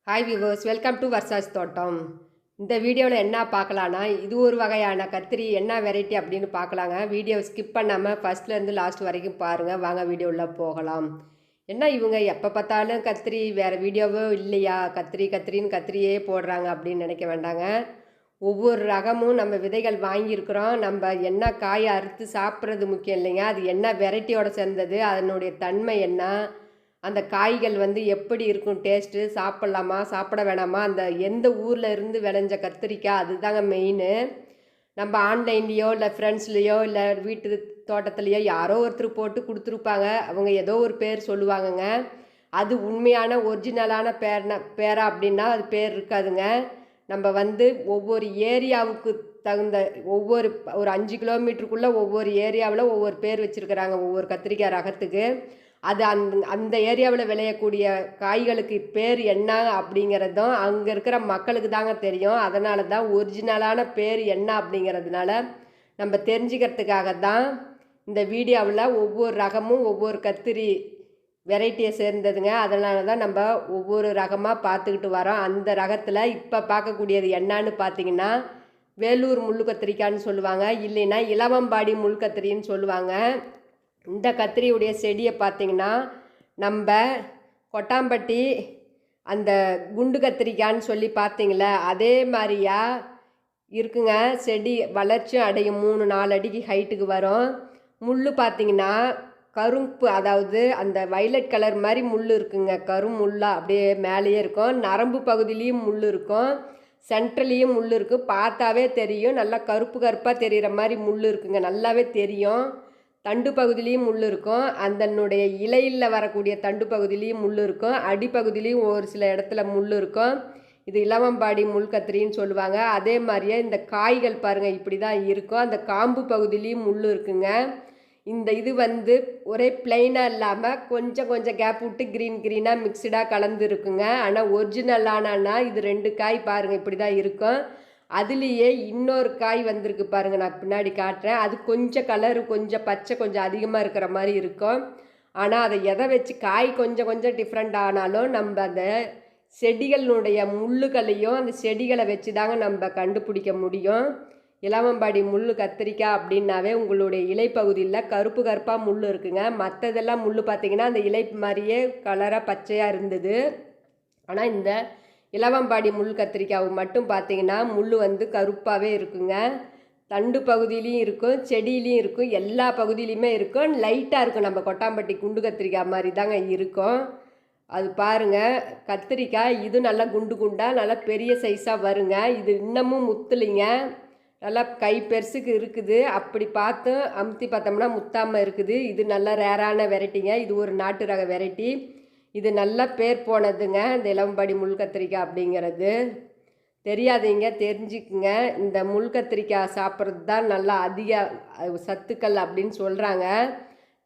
Hi viewers, welcome to வர்சாஸ் தோட்டம். இந்த வீடியோவில் என்ன பார்க்கலான்னா, இது ஒரு வகையான கத்திரி என்ன வெரைட்டி அப்படின்னு பார்க்கலாங்க. வீடியோவை ஸ்கிப் பண்ணாமல் ஃபஸ்ட்லேருந்து லாஸ்ட் வரைக்கும் பாருங்கள். வாங்க வீடியோவில் போகலாம். என்ன இவங்க எப்போ பார்த்தாலும் கத்திரி, வேறு வீடியோவோ இல்லையா, கத்திரி கத்திரின்னு கத்திரியே போடுறாங்க அப்படின்னு நினைக்க வேண்டாங்க. ஒவ்வொரு ரகமும் நம்ம விதைகள் வாங்கியிருக்கிறோம். நம்ம என்ன காயை அறுத்து சாப்பிட்றது முக்கியம் இல்லைங்க, அது என்ன வெரைட்டியோட சேர்ந்தது, அதனுடைய தன்மை என்ன, அந்த காய்கள் எப்படி இருக்கும், டேஸ்ட்டு சாப்பிட்லாமா சாப்பிட வேணாமா, அந்த எந்த ஊரில் இருந்து விளைஞ்ச கத்திரிக்காய் அதுதாங்க மெயினு. நம்ம ஆன்லைன்லேயோ இல்லை ஃப்ரெண்ட்ஸ்லேயோ இல்லை வீட்டு தோட்டத்துலேயோ யாரோ ஒருத்தர் போட்டு கொடுத்துருப்பாங்க. அவங்க ஏதோ ஒரு பேர் சொல்லுவாங்கங்க. அது உண்மையான ஒரிஜினலான பேரா அப்படின்னா அது பேர் இருக்காதுங்க. நம்ம ஒவ்வொரு ஏரியாவுக்கு தகுந்த ஒவ்வொரு ஒரு 5 கிலோமீட்டருக்குள்ளே ஒவ்வொரு ஏரியாவில் ஒவ்வொரு பேர் வச்சுருக்கிறாங்க ஒவ்வொரு கத்திரிக்காய் ரகத்துக்கு. அது அந்த ஏரியாவில் விளையக்கூடிய காய்களுக்கு பேர் என்ன அப்படிங்கிறதும் அங்கே இருக்கிற மக்களுக்கு தாங்க தெரியும். அதனால தான் ஒரிஜினலான பேர் என்ன அப்படிங்கிறதுனால நம்ம தெரிஞ்சுக்கிறதுக்காக தான் இந்த வீடியோவில் ஒவ்வொரு ரகமும் ஒவ்வொரு கத்திரி வெரைட்டியை சேர்ந்ததுங்க. அதனால தான் நம்ம ஒவ்வொரு ரகமாக பார்த்துக்கிட்டு வரோம். அந்த ரகத்தில் இப்போ பார்க்கக்கூடியது என்னான்னு பார்த்தீங்கன்னா, வேலூர் முள்ளு கத்திரிக்காய்ன்னு சொல்லுவாங்க, இல்லைன்னா இலவம்பாடி முள் கத்திரின்னு சொல்லுவாங்க. இந்த கத்திரியுடைய செடியை பார்த்திங்கன்னா, நம்ம கொட்டாம்பட்டி அந்த குண்டு கத்திரிக்கான்னு சொல்லி பார்த்தீங்களே அதே மாதிரியா இருக்குங்க. செடி வளர்ச்சியும் அடையும், 3-4 அடிக்கு ஹைட்டுக்கு வரும். முள் பார்த்திங்கன்னா கரும்பு, அதாவது அந்த வைலட் கலர் மாதிரி முள் இருக்குங்க. கருமுள்ளாக அப்படியே மேலேயே இருக்கும். நரம்பு பகுதியிலையும் முள் இருக்கும், சென்ட்ரலையும் முள் இருக்கும். பார்த்தாவே தெரியும், நல்லா கருப்பு கருப்பாக தெரிகிற மாதிரி முள் இருக்குங்க, நல்லாவே தெரியும். தண்டு பகுதியிலையும் முள் இருக்கும், அதனுடைய இலையில் வரக்கூடிய தண்டு பகுதியிலையும் முள் இருக்கும், அடிப்பகுதியிலையும் ஒரு சில இடத்துல முள் இருக்கும். இது இலவம்பாடி முள் கத்திரின்னு சொல்லுவாங்க. அதே மாதிரியே இந்த காய்கள் பாருங்கள் இப்படி தான் இருக்கும். அந்த காம்பு பகுதியிலையும் முள் இருக்குங்க. இந்த இது ஒரே பிளெயினாக இல்லாமல் கொஞ்சம் கொஞ்சம் கேப் விட்டு க்ரீனாக மிக்சடாக கலந்து இருக்குங்க. ஆனால் ஒரிஜினலானா இது 2 காய் பாருங்கள் இப்படி தான் இருக்கும். அதுலேயே இன்னொரு காய் வந்திருக்கு பாருங்கள், நான் பின்னாடி காட்டுறேன். அது கொஞ்சம் கலரு கொஞ்சம் பச்சை கொஞ்சம் அதிகமாக இருக்கிற மாதிரி இருக்கும். ஆனால் அதை எதை வச்சு காய் கொஞ்சம் கொஞ்சம் டிஃப்ரெண்ட் ஆனாலும் நம்ம அந்த செடிகளுடைய முள்ளுகளையும் அந்த செடிகளை வச்சு தாங்க நம்ம கண்டுபிடிக்க முடியும். இலவம்பாடி முள் கத்திரிக்காய் அப்படின்னாவே உங்களுடைய இலை பகுதியில் கருப்பு கருப்பாக முள் இருக்குங்க. மற்றதெல்லாம் முள் பார்த்திங்கன்னா அந்த இலை மாதிரியே கலராக பச்சையாக இருந்தது. ஆனால் இந்த இலவம்பாடி முள் கத்திரிக்காய் மட்டும் பார்த்திங்கன்னா முள் கருப்பாகவே இருக்குங்க. தண்டு பகுதியிலையும் இருக்கும், செடியிலையும் இருக்கும், எல்லா பகுதியிலையுமே இருக்கும். லைட்டாக இருக்கும், நம்ம கொட்டாம்பட்டி குண்டு கத்திரிக்காய் மாதிரி தாங்க இருக்கும். அது பாருங்கள் கத்திரிக்காய், இது நல்லா குண்டு குண்டாக நல்லா பெரிய சைஸாக வருங்க. இது இன்னமும் முத்துலிங்க, நல்லா கை பெருசுக்கு இருக்குது. அப்படி பார்த்து அமுத்தி பார்த்தோம்னா முத்தாமல் இருக்குது. இது நல்ல ரேரான வெரைட்டிங்க. இது ஒரு நாட்டு ரக வெரைட்டி. இது நல்ல பேர் போனதுங்க, இந்த இலவம்பாடி முள் கத்திரிக்காய் அப்படிங்கிறது. தெரியாதீங்க, தெரிஞ்சுக்குங்க. இந்த முள் கத்திரிக்காய் சாப்பிட்றது தான் நல்லா அதிக சத்துக்கள் அப்படின்னு சொல்கிறாங்க.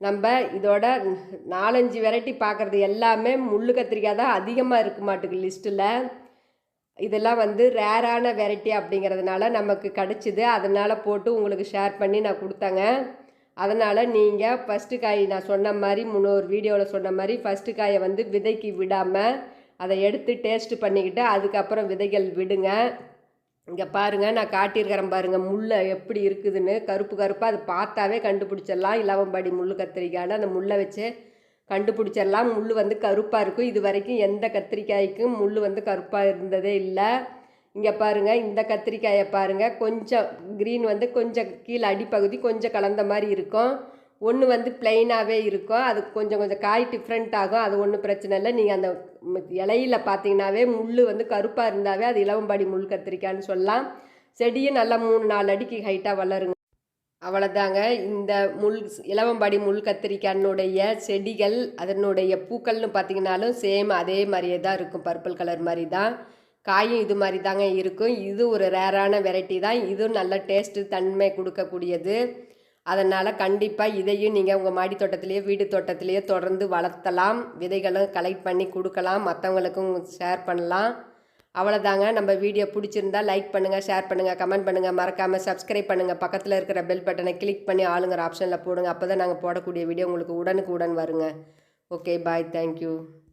நம்ம இதோட 4-5 வெரைட்டி பார்க்குறது எல்லாமே முள் கத்திரிக்காய் தான் அதிகமாக இருக்க மாட்டுக்கு லிஸ்ட்டில். இதெல்லாம் ரேரான வெரைட்டி அப்படிங்கிறதுனால நமக்கு கிடச்சிது. அதனால் போட்டு உங்களுக்கு ஷேர் பண்ணி நான் கொடுத்தேங்க. அதனால் நீங்கள் ஃபஸ்ட்டு காய் நான் சொன்ன மாதிரி முன்னொரு வீடியோவில் சொன்ன மாதிரி ஃபஸ்ட்டு காயை விதைக்கு விடாமல் அதை எடுத்து டேஸ்ட்டு பண்ணிக்கிட்டு அதுக்கப்புறம் விதைகள் விடுங்க. இங்கே பாருங்கள், நான் காட்டியிருக்கிறேன் பாருங்கள் முள் எப்படி இருக்குதுன்னு. கருப்பு கருப்பாக அது பார்த்தாவே கண்டுபிடிச்சிடலாம். இலவம்பாடி முள் கத்திரிக்காய்னு அந்த முள்ளை வச்சு கண்டுபிடிச்சிடலாம். முள் கருப்பாக இருக்கும். இது வரைக்கும் எந்த கத்திரிக்காய்க்கும் முள் கருப்பாக இருந்ததே இல்லை. இங்கே பாருங்கள், இந்த கத்திரிக்காயை பாருங்கள், கொஞ்சம் க்ரீன் கொஞ்சம் கீழே அடிப்பகுதி கொஞ்சம் கலந்த மாதிரி இருக்கும். ஒன்று பிளெயினாகவே இருக்கும். அது கொஞ்சம் கொஞ்சம் காய் டிஃப்ரெண்ட் ஆகும். அது ஒன்றும் பிரச்சனை இல்லை. நீங்கள் அந்த இலையில் பார்த்தீங்கன்னாவே முள் கருப்பாக இருந்தாவே அது இலவம்பாடி முள் கத்திரிக்காய்னு சொல்லலாம். செடியும் நல்லா 3-4 அடிக்கு ஹைட்டாக வளருங்க. அவ்வளோதாங்க. இந்த இலவம்பாடி முள் கத்திரிக்காயினுடைய செடிகள், அதனுடைய பூக்கள்னு பார்த்திங்கனாலும் சேம் அதே மாதிரியே தான் இருக்கும், பர்பிள் கலர் மாதிரி தான். காயும் இது மாதிரி தாங்க இருக்கும். இது ஒரு ரேரான வெரைட்டி தான். இதுவும் நல்ல டேஸ்ட்டு தன்மை கொடுக்கக்கூடியது. அதனால் கண்டிப்பாக இதையும் நீங்கள் உங்கள் மாடி தோட்டத்திலேயே வீடு தோட்டத்திலேயே தொடர்ந்து வளர்த்தலாம். விதைகளும் கலெக்ட் பண்ணி கொடுக்கலாம், மற்றவங்களுக்கும் ஷேர் பண்ணலாம். அவ்வளோதாங்க. நம்ம வீடியோ பிடிச்சிருந்தா லைக் பண்ணுங்கள், ஷேர் பண்ணுங்கள், கமெண்ட் பண்ணுங்கள், மறக்காமல் சப்ஸ்கிரைப் பண்ணுங்கள். பக்கத்தில் இருக்கிற பெல் பட்டனை கிளிக் பண்ணி ஆளுங்கிற ஆப்ஷனில் போடுங்க. அப்போ தான் நாங்கள் போடக்கூடிய வீடியோ உங்களுக்கு உடனுக்கு உடன் வருங்க. ஓகே, பாய், தேங்க்யூ.